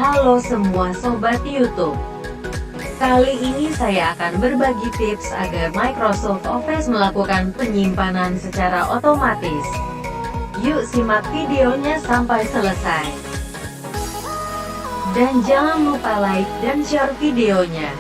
Halo semua sobat YouTube. Kali ini saya akan berbagi tips agar Microsoft Office melakukan penyimpanan secara otomatis. Yuk simak videonya sampai selesai. Dan jangan lupa like dan share videonya.